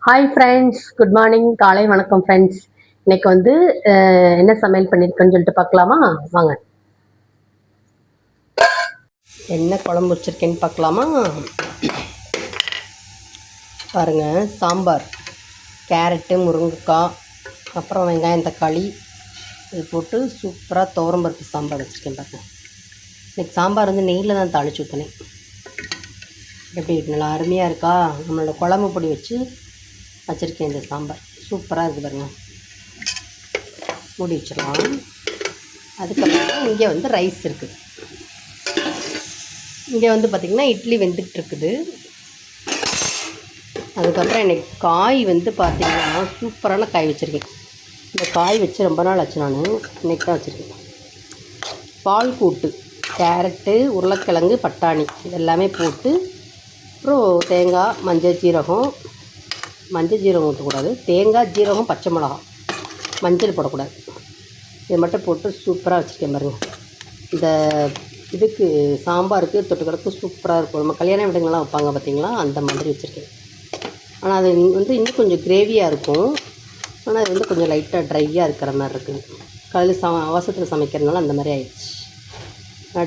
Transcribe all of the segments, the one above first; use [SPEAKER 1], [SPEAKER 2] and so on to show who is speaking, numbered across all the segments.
[SPEAKER 1] Hi friends, good morning, காலை வணக்கம் friends. இன்னைக்கு வந்து என்ன சமையல் பண்ணியிருக்கேன்னு சொல்லிட்டு பார்க்கலாமா? வாங்க, என்ன குழம்பு வச்சுருக்கேன்னு பார்க்கலாமா? பாருங்கள், சாம்பார், கேரட்டு, முருங்கைக்காய், அப்புறம் வெங்காயம், தக்காளி இது போட்டு சூப்பராக துவரம்பருப்பு சாம்பார் வச்சுருக்கேன். பாருங்கள், இன்றைக்கி சாம்பார் வந்து நெய்யில் தான் தாளிச்சு ஊற்றினேன். எப்படி நல்லா அருமையாக இருக்கா? நம்மளோட குழம்பு பொடி வச்சு வச்சுருக்கேன். இந்த சாம்பார் சூப்பராக இருக்குது பாருங்கள். மூடி வச்சிடலாம். அதுக்கப்புறம் இங்கே வந்து ரைஸ் இருக்குது. இங்கே வந்து பார்த்திங்கன்னா இட்லி வெந்துக்கிட்டு இருக்குது. அதுக்கப்புறம் எனக்கு காய் வந்து பார்த்திங்கன்னா சூப்பரான காய் வச்சுருக்கேன். இந்த காய் வச்சு ரொம்ப நாள் ஆச்சு. நான் இன்றைக்கி தான் வச்சுருக்கேன். பால் கூட்டு, கேரட்டு, உருளைக்கிழங்கு, பட்டாணி இதெல்லாமே போட்டு, அப்புறம் தேங்காய், மஞ்சள் ஜீரகம் ஊற்றக்கூடாது, தேங்காய், ஜீரகம், பச்சை மிளகா, மஞ்சள் போடக்கூடாது. இதை மட்டும் போட்டு சூப்பராக வச்சுருக்கேன் பாருங்கள். இந்த இதுக்கு சாம்பாருக்கு தொட்டுக்கிறதுக்கு சூப்பராக இருக்கும். நம்ம கல்யாண வீடுங்கள்லாம் வைப்பாங்க பார்த்திங்களா, அந்த மாதிரி வச்சுருக்கேன். ஆனால் அது வந்து இன்னும் கொஞ்சம் கிரேவியாக இருக்கும். ஆனால் அது வந்து கொஞ்சம் லைட்டாக ட்ரையாக இருக்கிற மாதிரி இருக்குது. காலையில் அவசரத்தில் சமைக்கிறதுனால அந்த மாதிரி ஆயிடுச்சு.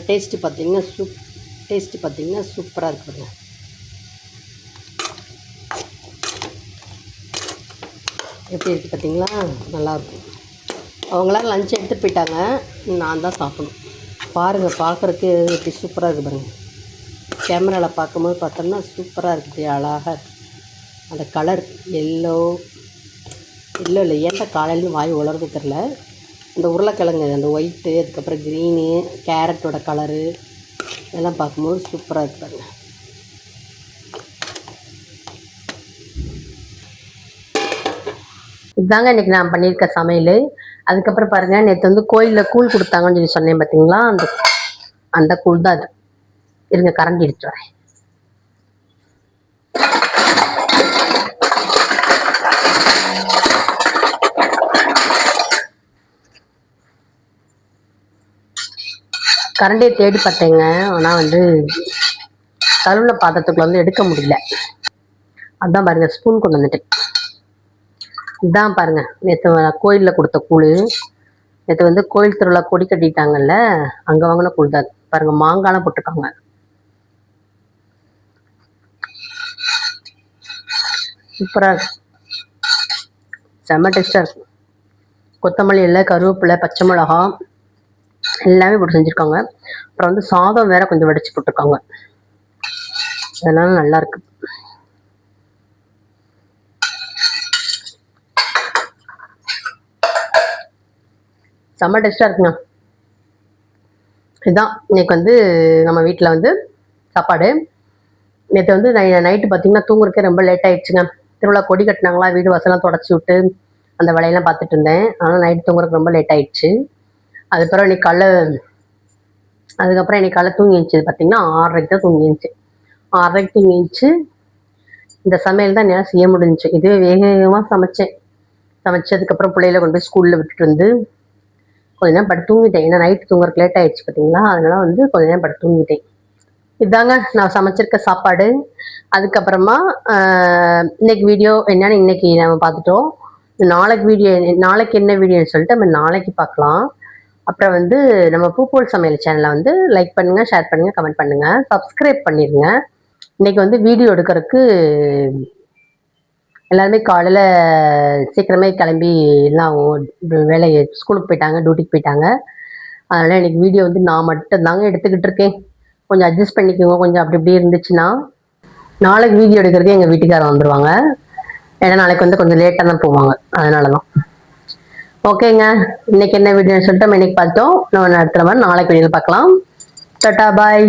[SPEAKER 1] டேஸ்ட்டு பார்த்திங்கன்னா சூப்பராக இருக்குது. எப்படி இருக்குது பார்த்திங்களா? நல்லாயிருக்கும். அவங்களாம் லஞ்ச் எடுத்துகிட்டு போயிட்டாங்க. நான் தான் சாப்பிடணும். பாருங்கள், பார்க்குறதுக்கு எப்படி சூப்பராக இருக்குது பாருங்கள். கேமராவில் பார்க்கும்போது பார்த்தோம்னா சூப்பராக இருக்குது, அழகாக இருக்குது. அந்த கலர் எல்லோ இல்லை, ஏன்டா காலையிலேருந்து வாய் உலர்றது தெரில. அந்த உருளைக்கிழங்கு, அந்த ஒயிட்டு, அதுக்கப்புறம் க்ரீனு, கேரட்டோட கலரு இதெல்லாம் பார்க்கும்போது சூப்பராக இருக்குது பாருங்கள். இதுதாங்க இன்றைக்கி நான் பண்ணியிருக்க சமையல். அதுக்கப்புறம் பாருங்கள், நேற்று வந்து கோயிலில் கூழ் கொடுத்தாங்கன்னு சொல்லி சொன்னேன் பார்த்தீங்களா, அந்த கூழ் தான் அது. இருங்க, கரண்டி எடுத்து வரேன். கரண்டியை தேடி பார்த்தேங்க, ஆனால் வந்து கருவில பாத்திரத்துக்குள்ள வந்து எடுக்க முடியல. அதுதான் பாருங்கள், ஸ்பூன் கொண்டு வந்துட்டேன். இதான் பாருங்கள், நேற்று கோயிலில் கொடுத்த கூழ். நேற்று வந்து கோயில் திருவிழா கொடி கட்டிட்டாங்கல்ல, அங்கே வாங்கின கூழ் தான் பாருங்கள். மாங்காய்லாம் போட்டிருக்காங்க. சூப்பராக இருக்கு, செம்ம டேஸ்டாக இருக்கும். கொத்தமல்லி இல்லை, கருவேப்பிலை, பச்சை மிளகா எல்லாமே போட்டு செஞ்சுருக்காங்க. அப்புறம் வந்து சாதம் வேற கொஞ்சம் வடித்து போட்டிருக்காங்க. அதனால நல்லாயிருக்கு. செம்ம டேஸ்டாக இருக்குங்க. இதுதான் இன்னைக்கு வந்து நம்ம வீட்டில் வந்து சாப்பாடு. நேற்று வந்து நைட்டு பார்த்திங்கன்னா தூங்குறதுக்கே ரொம்ப லேட் ஆகிடுச்சுங்க. திருவிழா கொடி கட்டினாங்களா, வீடு வாசலாம் தொடச்சி விட்டு அந்த வேலையெல்லாம் பார்த்துட்டு இருந்தேன். ஆனால் நைட்டு தூங்குறதுக்கு ரொம்ப லேட் ஆகிடுச்சு. அதுக்கப்புறம் இன்னைக்கு காலைல தூங்கி இருந்துச்சு பார்த்திங்கன்னா 6:30 தான் தூங்கி இருந்துச்சு. 6:30 தூங்கி இருந்துச்சு. இந்த சமையல் தான் என்னால் செய்ய முடிஞ்சிச்சு. இதுவே வேகமாக சமைச்சதுக்கப்புறம் பிள்ளைகளை கொண்டு போய் ஸ்கூலில் விட்டுட்டு வந்து கொஞ்ச நேரம் படுத்து தூங்கிட்டேன். ஏன்னா நைட்டு தூங்குறதுக்கு லேட் ஆகிடுச்சு பார்த்தீங்களா, அதனால வந்து கொஞ்ச நேரம் படுத்து தூங்கிட்டேன். இதுதாங்க நான் சமைச்சிருக்க சாப்பாடு. அதுக்கப்புறமா இன்னைக்கு வீடியோ என்னன்னு இன்னைக்கு நம்ம பார்த்துட்டோம். நாளைக்கு என்ன வீடியோன்னு சொல்லிட்டு நம்ம நாளைக்கு பார்க்கலாம். அப்புறம் வந்து நம்ம பூப்போல் சமையல் சேனலை வந்து லைக் பண்ணுங்கள், ஷேர் பண்ணுங்கள், கமெண்ட் பண்ணுங்கள், சப்ஸ்கிரைப் பண்ணிடுங்க. இன்னைக்கு வந்து வீடியோ எடுக்கிறதுக்கு எல்லாருமே காலையில் சீக்கிரமே கிளம்பி எல்லாம் வேலையை ஸ்கூலுக்கு போயிட்டாங்க, டியூட்டிக்கு போயிட்டாங்க. அதனால் எனக்கு வீடியோ வந்து நான் மட்டும் தாங்க எடுத்துக்கிட்டு இருக்கேன். கொஞ்சம் அட்ஜஸ்ட் பண்ணிக்கோங்க. கொஞ்சம் அப்படி இப்படி இருந்துச்சுன்னா நாளைக்கு வீடியோ எடுக்கிறதுக்கு எங்கள் வீட்டுக்காரர் வந்துடுவாங்க. ஏன்னா நாளைக்கு வந்து கொஞ்சம் லேட்டாக தான் போவாங்க. அதனால தான். ஓகேங்க, இன்னைக்கு என்ன வீடியோன்னு சொல்லிட்டு நம்ம இன்னைக்கு பார்த்தோம். நம்ம அடுத்த மாதிரி நாளைக்கு வீடியோவில் பார்க்கலாம். டாடா, பாய்.